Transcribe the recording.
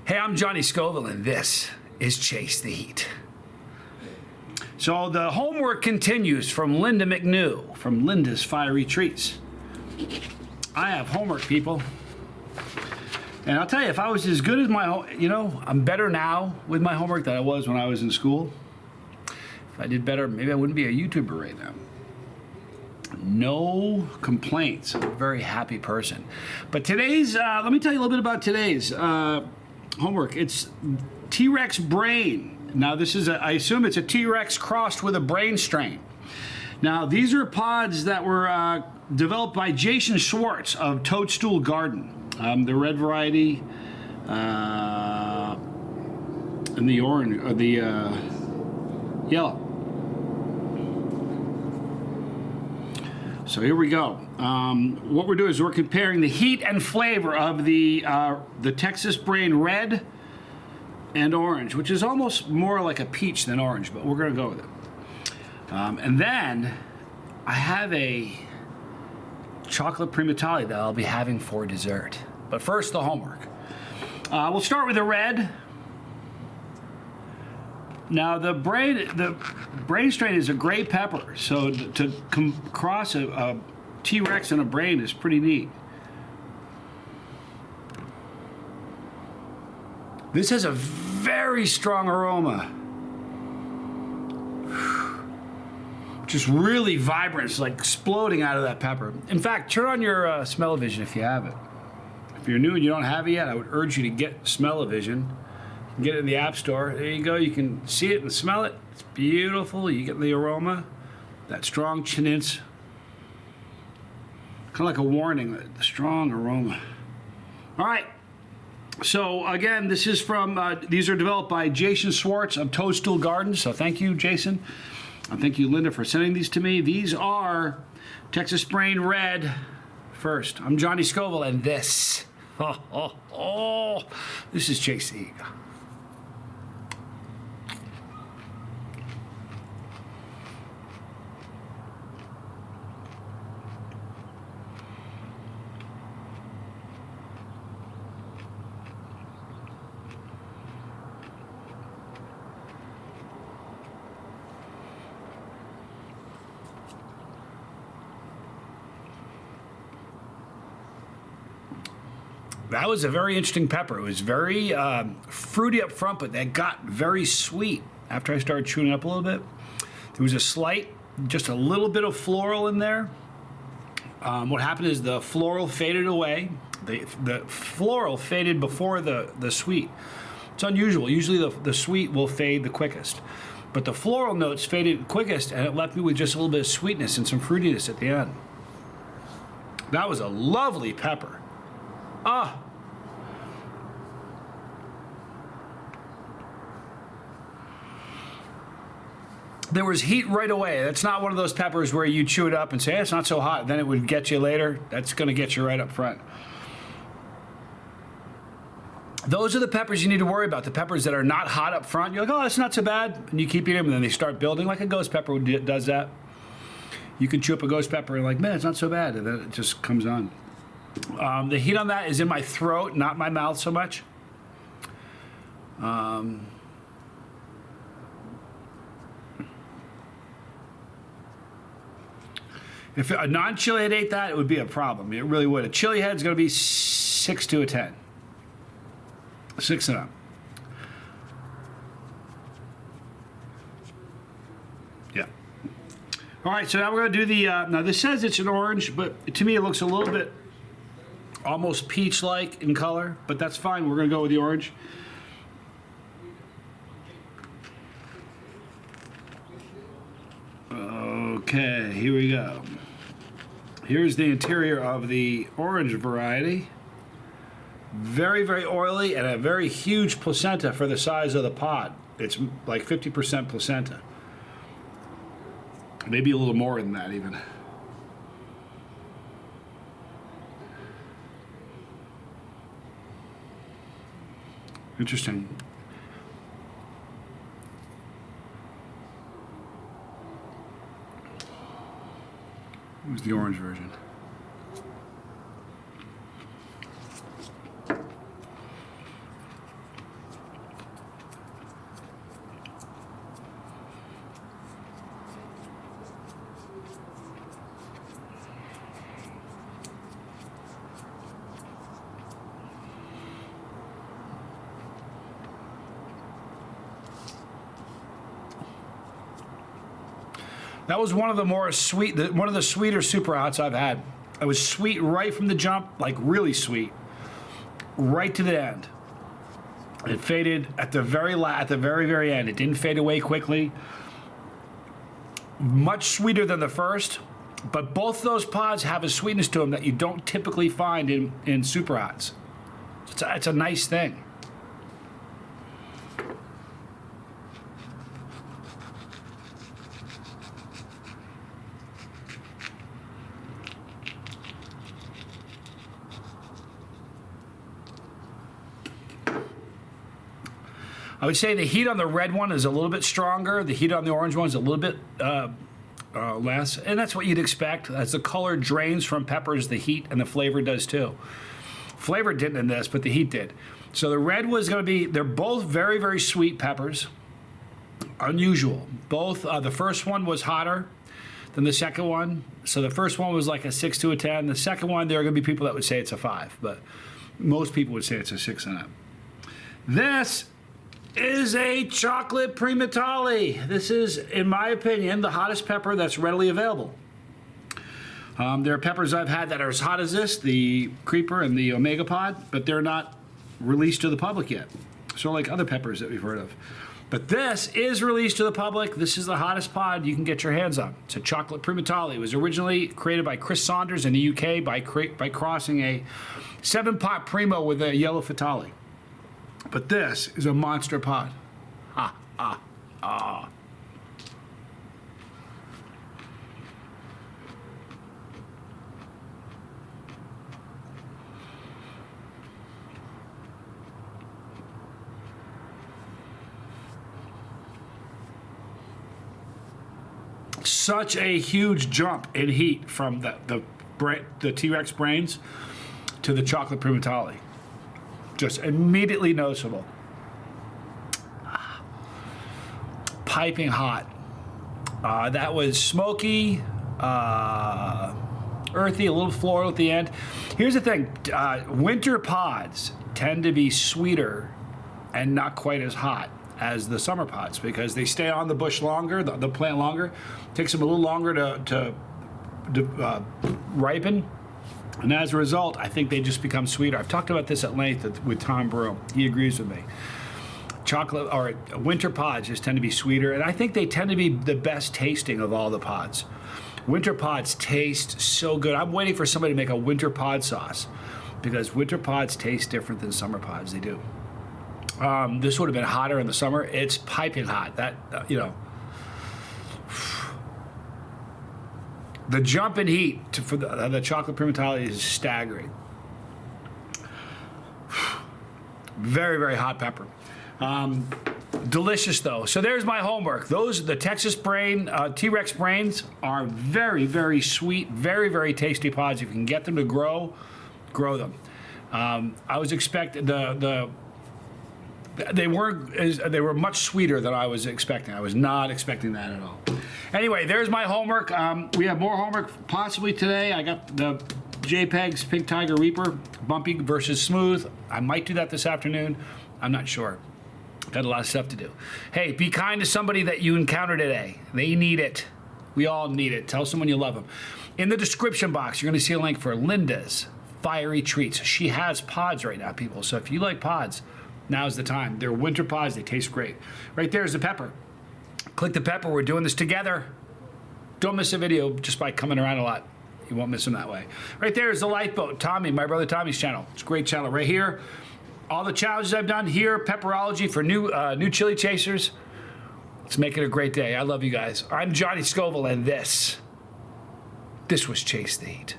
Hey, I'm Johnny Scoville, and this is Chase the Heat. So the homework continues from Linda McNew from Linda's Fiery Treats. I have homework, people. And I'll tell you, if I was as good as I'm better now with my homework than I was when I was in school. If I did better, maybe I wouldn't be a YouTuber right now. No complaints. I'm a very happy person. But today's, let me tell you a little bit about today's homework. It's T-Rex brain. Now this is, I assume it's a T-Rex crossed with a brain strain. Now these are pods that were developed by Jason Schwartz of Toadstool Garden. The red variety and the orange, or the yellow. So here we go. What we're doing is we're comparing the heat and flavor of the Texas Brain Red and Orange, which is almost more like a peach than orange, but we're going to go with it. And then I have a chocolate Primotalii that I'll be having for dessert. But first, the homework. We'll start with the red. Now the brain strain is a gray pepper, so to cross a T-Rex and a brain is pretty neat. This has a very strong aroma. Just really vibrant. It's like exploding out of that pepper. In fact, turn on your smell-o-vision if you have it. If you're new and you don't have it yet, I would urge you to get smell-o-vision. You can get it in the App Store. There you go. You can see it and smell it. It's beautiful. You get the aroma, that strong chinintz. Kind of like a warning, the strong aroma. All right. So again, this is from, these are developed by Jason Schwartz of Toadstool Gardens. So thank you, Jason. And thank you, Linda, for sending these to me. These are Texas Brain Red first. I'm Johnny Scoville, and this, this is Chase the Heat. That was a very interesting pepper. It was very fruity up front, but that got very sweet after I started chewing it up a little bit. There was a slight, just a little bit of floral in there. What happened is the floral faded away. The floral faded before the sweet. It's unusual. Usually the sweet will fade the quickest. But the floral notes faded quickest, and it left me with just a little bit of sweetness and some fruitiness at the end. That was a lovely pepper. Ah. There was heat right away. That's not one of those peppers where you chew it up and say, hey, it's not so hot. Then it would get you later. That's going to get you right up front. Those are the peppers you need to worry about. The peppers that are not hot up front. You're like, oh, that's not so bad. And you keep eating them, and then they start building like a ghost pepper does that. You can chew up a ghost pepper and like, man, it's not so bad. And then it just comes on. The heat on that is in my throat, not my mouth so much. If a non-chili head ate that, it would be a problem. It really would. A chili head's going to be 6 to a 10. 6 and up. Yeah. All right, so now we're going to do the, now this says it's an orange, but to me it looks a little bit almost peach-like in color, but that's fine. We're going to go with the orange. Okay, here we go. Here's the interior of the orange variety. Very, very oily and a very huge placenta for the size of the pod. It's like 50% placenta. Maybe a little more than that even. Interesting. It was the orange version. That was one of the more sweet, one of the sweeter super hots I've had. It was sweet right from the jump, like really sweet, right to the end. It faded at the very end. It didn't fade away quickly. Much sweeter than the first, but both those pods have a sweetness to them that you don't typically find in super hots. It's a nice thing. I would say the heat on the red one is a little bit stronger. The heat on the orange one is a little bit less. And that's what you'd expect. As the color drains from peppers, the heat and the flavor does too. Flavor didn't in this, but the heat did. So the red was going to be, they're both very, very sweet peppers. Unusual. Both, the first one was hotter than the second one. So the first one was like a 6 to a 10. The second one, there are going to be people that would say it's a 5, but most people would say it's a 6 and up. This is a chocolate Primotalii. This is, in my opinion, the hottest pepper that's readily available. There are peppers I've had that are as hot as this, the Creeper and the Omega Pod, but they're not released to the public yet. So like other peppers that we've heard of. But this is released to the public. This is the hottest pod you can get your hands on. It's a chocolate Primotalii. It was originally created by Chris Saunders in the UK by crossing a 7-pot Primo with a yellow Fatali. But this is a monster pod. Such a huge jump in heat from the T-Rex brains to the chocolate Primotalii. Just immediately noticeable. Piping hot. That was smoky, earthy, a little floral at the end. Here's the thing. Winter pods tend to be sweeter and not quite as hot as the summer pods because they stay on the bush longer, the plant longer. It takes them a little longer to ripen. And as a result, I think they just become sweeter. I've talked about this at length with Tom Brew. He agrees with me. Chocolate or winter pods just tend to be sweeter, and I think they tend to be the best tasting of all the pods. Winter pods taste so good. I'm waiting for somebody to make a winter pod sauce because winter pods taste different than summer pods. They do. This would have been hotter in the summer. It's piping hot. That, the jump in heat for the chocolate Primotalii is staggering. Very, very hot pepper. Delicious though. So there's my homework. The Texas brain, T-Rex brains are very, very sweet, very, very tasty pods. If you can get them to grow them. I was expecting they were much sweeter than I was expecting. I was not expecting that at all. Anyway, there's my homework. We have more homework possibly today. I got the JPEG's Pink Tiger Reaper, bumpy versus smooth. I might do that this afternoon. I'm not sure. Got a lot of stuff to do. Hey, be kind to somebody that you encounter today. They need it. We all need it. Tell someone you love them. In the description box, you're going to see a link for Linda's Fiery Treats. She has pods right now, people. So if you like pods, now's the time. They're winter pods. They taste great. Right there's the pepper. Click the pepper. We're doing this together. Don't miss a video just by coming around a lot. You won't miss them that way. Right there is the Lifeboat. Tommy, my brother Tommy's channel. It's a great channel right here. All the challenges I've done here, pepperology for new chili chasers. Let's make it a great day. I love you guys. I'm Johnny Scoville, and this was Chase the Heat.